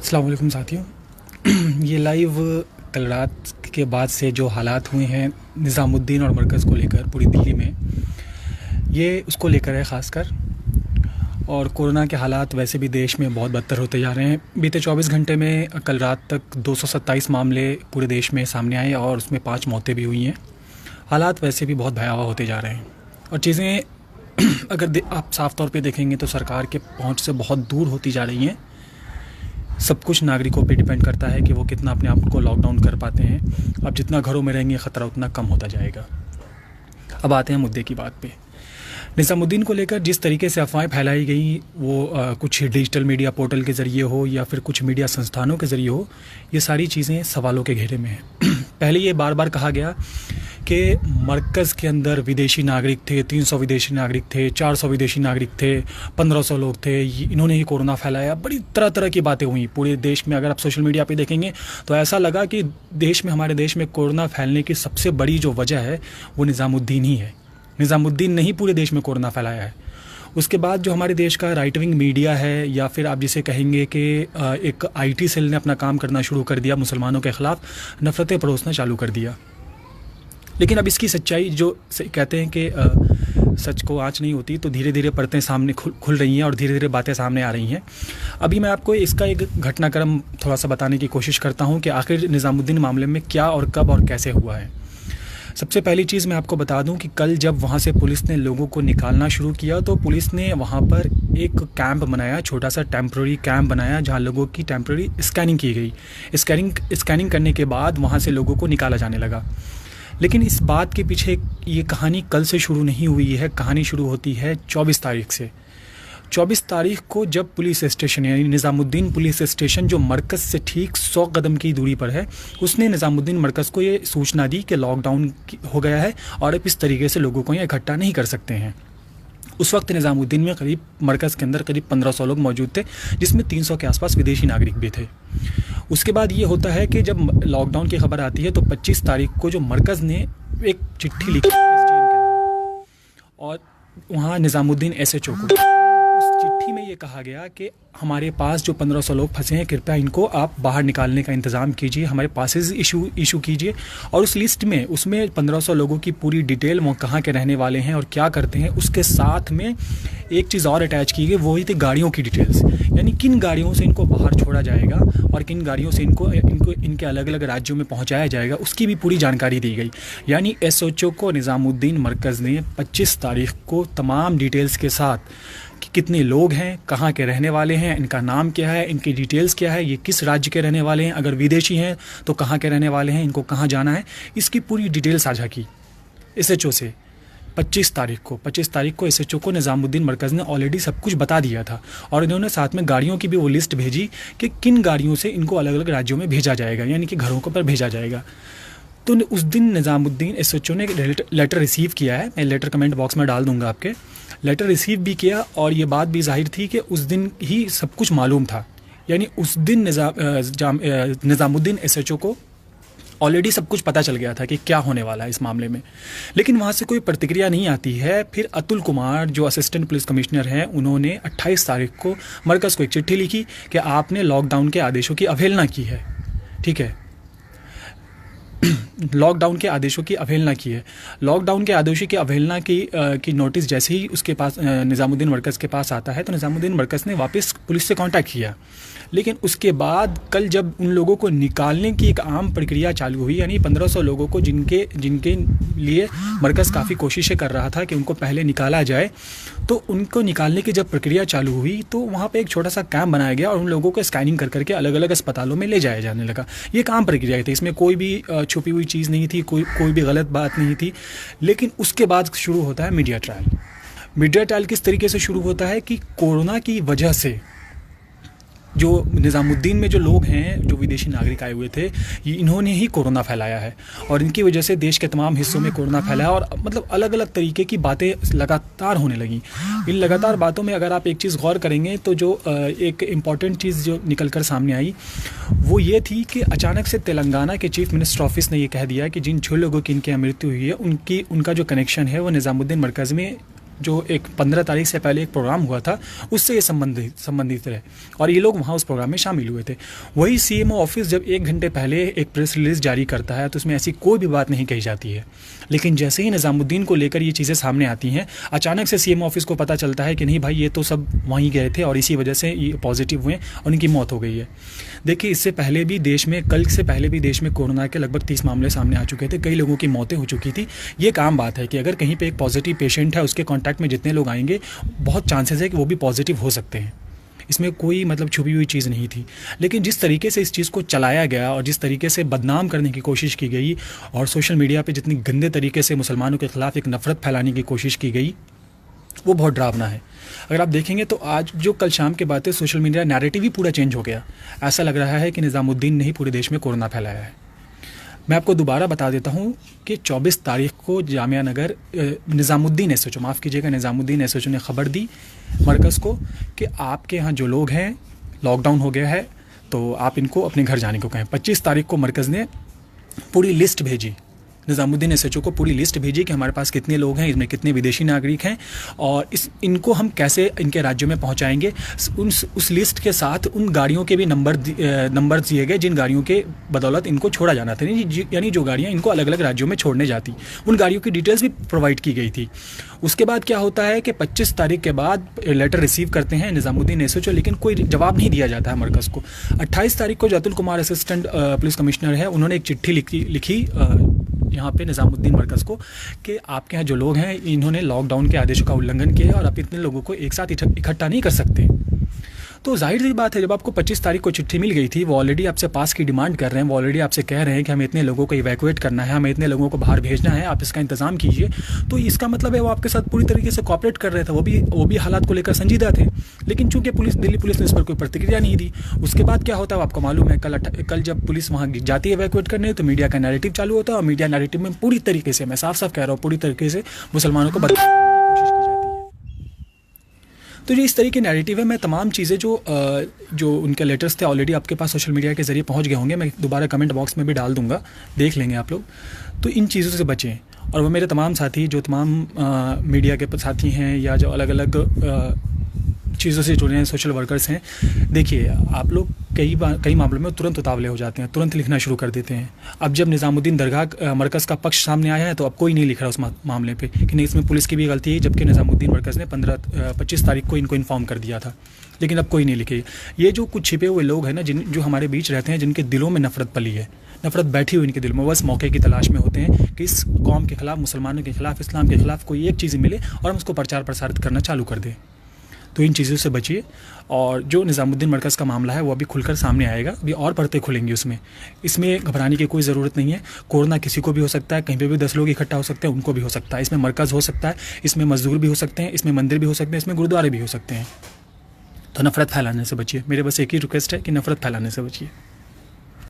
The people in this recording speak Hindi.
अस्सलाम वालेकुम साथियों। ये लाइव कल रात के बाद से जो हालात हुए हैं निज़ामुद्दीन और मरकज़ को लेकर पूरी दिल्ली में, ये उसको लेकर है ख़ासकर। और कोरोना के हालात वैसे भी देश में बहुत बदतर होते जा रहे हैं। बीते 24 घंटे में कल रात तक 227 मामले पूरे देश में सामने आए और उसमें 5 मौतें भी हुई हैं। हालात वैसे भी बहुत भयावह होते जा रहे हैं और चीज़ें अगर आप साफ़ तौर पे देखेंगे तो सरकार के पहुंच से बहुत दूर होती जा रही हैं। सब कुछ नागरिकों पे डिपेंड करता है कि वो कितना अपने आप को लॉकडाउन कर पाते हैं। अब जितना घरों में रहेंगे ख़तरा उतना कम होता जाएगा। अब आते हैं मुद्दे की बात पे। निज़ामुद्दीन को लेकर जिस तरीके से अफवाहें फैलाई गई वो कुछ डिजिटल मीडिया पोर्टल के ज़रिए हो या फिर कुछ मीडिया संस्थानों के ज़रिए हो, ये सारी चीज़ें सवालों के घेरे में हैं। पहले ये बार बार कहा गया कि मरकज़ के अंदर विदेशी नागरिक थे, 300 विदेशी नागरिक थे, 400 विदेशी नागरिक थे, 1500 लोग थे, इन्होंने ही कोरोना फैलाया। बड़ी तरह तरह की बातें हुई पूरे देश में। अगर आप सोशल मीडिया पे देखेंगे तो ऐसा लगा कि हमारे देश में कोरोना फैलने की सबसे बड़ी जो वजह है वो निज़ामुद्दीन ही है। निज़ामुद्दीन ने ही पूरे देश में कोरोना फैलाया है। उसके बाद जो हमारे देश का राइट विंग मीडिया है या फिर आप जिसे कहेंगे कि एक IT सेल ने अपना काम करना शुरू कर दिया, मुसलमानों के ख़िलाफ़ नफ़रतें परोसना चालू कर दिया। लेकिन अब इसकी सच्चाई जो कहते हैं कि सच को आँच नहीं होती, तो धीरे धीरे परतें सामने खुल रही हैं और धीरे धीरे बातें सामने आ रही हैं। अभी मैं आपको इसका एक घटनाक्रम थोड़ा सा बताने की कोशिश करता हूं कि आखिर निज़ामुद्दीन मामले में क्या और कब और कैसे हुआ है। सबसे पहली चीज़ मैं आपको बता दूं कि कल जब वहां से पुलिस ने लोगों को निकालना शुरू किया तो पुलिस ने वहां पर एक कैंप बनाया, छोटा सा टेम्प्रेरी कैंप बनाया जहां लोगों की टेम्प्रेरी स्कैनिंग की गई। स्कैनिंग करने के बाद वहां से लोगों को निकाला जाने लगा। लेकिन इस बात के पीछे ये कहानी कल से शुरू नहीं हुई है। कहानी शुरू होती है 24 तारीख से। 24 तारीख को जब पुलिस स्टेशन यानी निज़ामुद्दीन पुलिस स्टेशन जो मरकज़ से ठीक 100 कदम की दूरी पर है, उसने निज़ामुद्दीन मरकज़ को ये सूचना दी कि लॉकडाउन हो गया है और अब इस तरीके से लोगों को यहाँ इकट्ठा नहीं कर सकते हैं। उस वक्त निज़ामुद्दीन में मरकज़ के अंदर करीब 1500 लोग मौजूद थे, जिसमें 300 के आसपास विदेशी नागरिक भी थे। उसके बाद ये होता है कि जब लॉकडाउन की खबर आती है तो 25 तारीख को जो मरकज़ ने एक चिट्ठी लिखी SDM के नाम और वहाँ निज़ामुद्दीन SHO को। उस चिट्ठी में ये कहा गया कि हमारे पास जो 1500 लोग फंसे हैं, कृपया इनको आप बाहर निकालने का इंतज़ाम कीजिए, हमारे पासेस इशू कीजिए। और उस लिस्ट में उसमें 1500 लोगों की पूरी डिटेल, वो कहाँ के रहने वाले हैं और क्या करते हैं। उसके साथ में एक चीज़ और अटैच की गई, वही थी गाड़ियों की डिटेल्स, यानी किन गाड़ियों से इनको बाहर छोड़ा जाएगा और किन गाड़ियों से इनको इनके अलग अलग राज्यों में पहुँचाया जाएगा, उसकी भी पूरी जानकारी दी गई। यानी SHO को निज़ामुद्दीन मरकज़ ने 25 तारीख को तमाम डिटेल्स के साथ कि कितने लोग हैं, कहाँ के रहने वाले हैं, इनका नाम क्या है, इनकी डिटेल्स क्या है, ये किस राज्य के रहने वाले हैं, अगर विदेशी हैं तो कहाँ के रहने वाले हैं, इनको कहाँ जाना है, इसकी पूरी डिटेल साझा की SHO से। 25 तारीख को SHO को निज़ामुद्दीन मरकज़ ने ऑलरेडी सब कुछ बता दिया था और इन्होंने साथ में गाड़ियों की भी वो लिस्ट भेजी कि किन गाड़ियों से इनको अलग अलग राज्यों में भेजा जाएगा, यानी कि घरों पर भेजा जाएगा। तो उस दिन निज़ामुद्दीन SHO ने लेटर रिसीव किया है। मैं लेटर कमेंट बॉक्स में डाल दूंगा आपके। लेटर रिसीव भी किया और ये बात भी जाहिर थी कि उस दिन ही सब कुछ मालूम था, यानी उस दिन निज़ामुद्दीन SHO को ऑलरेडी सब कुछ पता चल गया था कि क्या होने वाला है इस मामले में। लेकिन वहाँ से कोई प्रतिक्रिया नहीं आती है। फिर अतुल कुमार जो असिस्टेंट पुलिस कमिश्नर हैं, उन्होंने 28 तारीख को मरकज़ को एक चिट्ठी लिखी कि आपने लॉकडाउन के आदेशों की अवहेलना की है। ठीक है, लॉकडाउन के आदेशों की अवहेलना की है। लॉकडाउन के आदेशों की अवहेलना की नोटिस जैसे ही उसके पास निज़ामुद्दीन मरकज़ के पास आता है तो निज़ामुद्दीन मरकज़ ने वापस पुलिस से कांटेक्ट किया। लेकिन उसके बाद कल जब उन लोगों को निकालने की एक आम प्रक्रिया चालू हुई, यानी 1500 लोगों को जिनके लिए मरकज़ काफ़ी कोशिशें कर रहा था कि उनको पहले निकाला जाए, तो उनको निकालने की जब प्रक्रिया चालू हुई तो वहाँ पे एक छोटा सा कैंप बनाया गया और उन लोगों को स्कैनिंग कर करके अलग अलग अस्पतालों में ले जाया जाने लगा। ये एक आम प्रक्रिया थी, इसमें कोई भी छुपी हुई चीज़ नहीं थी, कोई भी गलत बात नहीं थी। लेकिन उसके बाद शुरू होता है मीडिया ट्रायल। मीडिया ट्रायल किस तरीके से शुरू होता है कि कोरोना की वजह से जो निज़ामुद्दीन में जो लोग हैं, जो विदेशी नागरिक आए हुए थे, इन्होंने ही कोरोना फैलाया है और इनकी वजह से देश के तमाम हिस्सों में कोरोना फैला है। और मतलब अलग अलग तरीके की बातें लगातार होने लगी। इन लगातार बातों में अगर आप एक चीज़ गौर करेंगे तो जो एक इम्पॉर्टेंट चीज़ जो निकल कर सामने आई वो ये थी कि अचानक से तेलंगाना के चीफ मिनिस्टर ऑफिस ने ये कह दिया कि जिन 6 लोगों की इनकी मृत्यु हुई है उनका जो कनेक्शन है वो निज़ामुद्दीन मरकज़ में जो एक 15 तारीख से पहले एक प्रोग्राम हुआ था उससे ये संबंधित रहे और ये लोग वहाँ उस प्रोग्राम में शामिल हुए थे। वही सीएमओ ऑफिस जब 1 घंटे पहले एक प्रेस रिलीज जारी करता है तो उसमें ऐसी कोई भी बात नहीं कही जाती है, लेकिन जैसे ही निज़ामुद्दीन को लेकर ये चीज़ें सामने आती हैं अचानक से सीएमओ ऑफिस को पता चलता है कि नहीं भाई ये तो सब वहीं गए थे और इसी वजह से ये पॉजिटिव हुए और इनकी मौत हो गई है। देखिए इससे पहले भी देश में, कल से पहले भी देश में कोरोना के लगभग 30 मामले सामने आ चुके थे, कई लोगों की मौतें हो चुकी थी। ये काम बात है कि अगर कहीं पे एक पॉजिटिव पेशेंट है उसके कांटेक्ट में जितने लोग आएंगे बहुत चांसेस है कि वो भी पॉजिटिव हो सकते हैं, इसमें कोई मतलब छुपी हुई चीज़ नहीं थी। लेकिन जिस तरीके से इस चीज़ को चलाया गया और जिस तरीके से बदनाम करने की कोशिश की गई और सोशल मीडिया पे जितनी गंदे तरीके से मुसलमानों के ख़िलाफ़ एक नफ़रत फैलाने की कोशिश की गई वो बहुत डरावना है। अगर आप देखेंगे तो आज जो कल शाम के बाद सोशल मीडिया नैरेटिव ही पूरा चेंज हो गया। ऐसा लग रहा है कि निज़ामुद्दीन ने ही पूरे देश में कोरोना फैलाया है। मैं आपको दोबारा बता देता हूँ कि 24 तारीख को जामिया नगर निज़ामुद्दीन एसएचओ, माफ़ कीजिएगा, निज़ामुद्दीन एसएचओ ने ख़बर दी मरकज़ को कि आपके यहाँ जो लोग हैं लॉकडाउन हो गया है तो आप इनको अपने घर जाने को कहें। 25 तारीख को मरकज़ ने पूरी लिस्ट भेजी, निज़ामुद्दीन एसएचओ को पूरी लिस्ट भेजी कि हमारे पास कितने लोग हैं, इसमें कितने विदेशी नागरिक हैं और इनको हम कैसे इनके राज्यों में पहुंचाएंगे। उस लिस्ट के साथ उन गाड़ियों के भी नंबर दिए गए जिन गाड़ियों के बदौलत इनको छोड़ा जाना था, यानी जो गाड़ियां इनको अलग अलग राज्यों में छोड़ने जाती, उन गाड़ियों की डिटेल्स भी प्रोवाइड की गई थी। उसके बाद क्या होता है कि 25 तारीख के बाद लेटर रिसीव करते हैं निज़ामुद्दीन एसएचओ, लेकिन कोई जवाब नहीं दिया जाता है मरकज़ को। 28 तारीख को जतुल कुमार असिस्टेंट पुलिस कमिश्नर है, उन्होंने एक चिट्ठी लिखी यहाँ पे निज़ामुद्दीन मरकज़ को कि आपके यहाँ जो लोग हैं इन्होंने लॉकडाउन के आदेशों का उल्लंघन किया है और आप इतने लोगों को एक साथ इकट्ठा नहीं कर सकते। तो जाहिर सी बात है जब आपको 25 तारीख को चिट्ठी मिल गई थी, वो ऑलरेडी आपसे पास की डिमांड कर रहे हैं, वो ऑलरेडी आपसे कह रहे हैं कि हमें इतने लोगों को इवैक्यूएट करना है, हमें इतने लोगों को बाहर भेजना है, आप इसका इंतजाम कीजिए। तो इसका मतलब है वो आपके साथ पूरी तरीके से कॉपरेट कर रहे थे, वो भी हालात को लेकर संजीदा थे। लेकिन चूंकि दिल्ली पुलिस ने इस पर कोई प्रतिक्रिया नहीं दी। उसके बाद क्या होता है आपको मालूम है, कल जब पुलिस वहाँ जाती है इवैक्यूएट करने तो मीडिया का नैरेटिव चालू होता है और मीडिया नैरेटिव में पूरी तरीके से, मैं साफ साफ कह रहा हूँ, पूरी तरीके से मुसलमानों को बदनाम करने की कोशिश की जाती है। तो जो इस तरह के नैरेटिव है, मैं तमाम चीज़ें जो उनके लेटर्स थे ऑलरेडी आपके पास सोशल मीडिया के ज़रिए पहुंच गए होंगे, मैं दोबारा कमेंट बॉक्स में भी डाल दूंगा, देख लेंगे आप लोग। तो इन चीज़ों से बचें। और वो मेरे तमाम साथी जो तमाम मीडिया के साथी हैं या जो अलग अलग चीज़ों से जुड़े हैं, सोशल वर्कर्स हैं, देखिए आप लोग कई मामलों में तुरंत उतावले हो जाते हैं, तुरंत लिखना शुरू कर देते हैं। अब जब निज़ामुद्दीन दरगाह मरकज़ का पक्ष सामने आया है तो अब कोई नहीं लिख रहा उस मामले पे कि नहीं इसमें पुलिस की भी गलती है, जबकि निज़ामुद्दीन मरकज़ ने 25 तारीख को इनको इन्फॉर्म कर दिया था, लेकिन अब कोई नहीं लिखे। ये जो कुछ छिपे हुए लोग हैं ना, जो हमारे बीच रहते हैं, जिनके दिलों में नफरत पली है, नफरत बैठी हुई इनके दिल में, बस मौके की तलाश में होते हैं कि इस कौम के खिलाफ, मुसलमानों के खिलाफ, इस्लाम के खिलाफ कोई एक चीज़ मिले और हम उसको प्रचार प्रसारित करना चालू कर दें। तो इन चीज़ों से बचिए। और जो निज़ामुद्दीन मरकज़ का मामला है वो अभी खुलकर सामने आएगा, अभी और परतें खुलेंगी इसमें घबराने की कोई ज़रूरत नहीं है। कोरोना किसी को भी हो सकता है, कहीं पे भी 10 लोग इकट्ठा हो सकते हैं, उनको भी हो सकता है। इसमें मरकज़ हो सकता है, इसमें मजदूर भी हो सकते हैं, इसमें मंदिर भी हो सकते हैं, इसमें गुरुद्वारे भी हो सकते हैं। तो नफ़रत फैलाने से बचिए। मेरे बस एक ही रिक्वेस्ट है कि नफ़रत फैलाने से बचिए।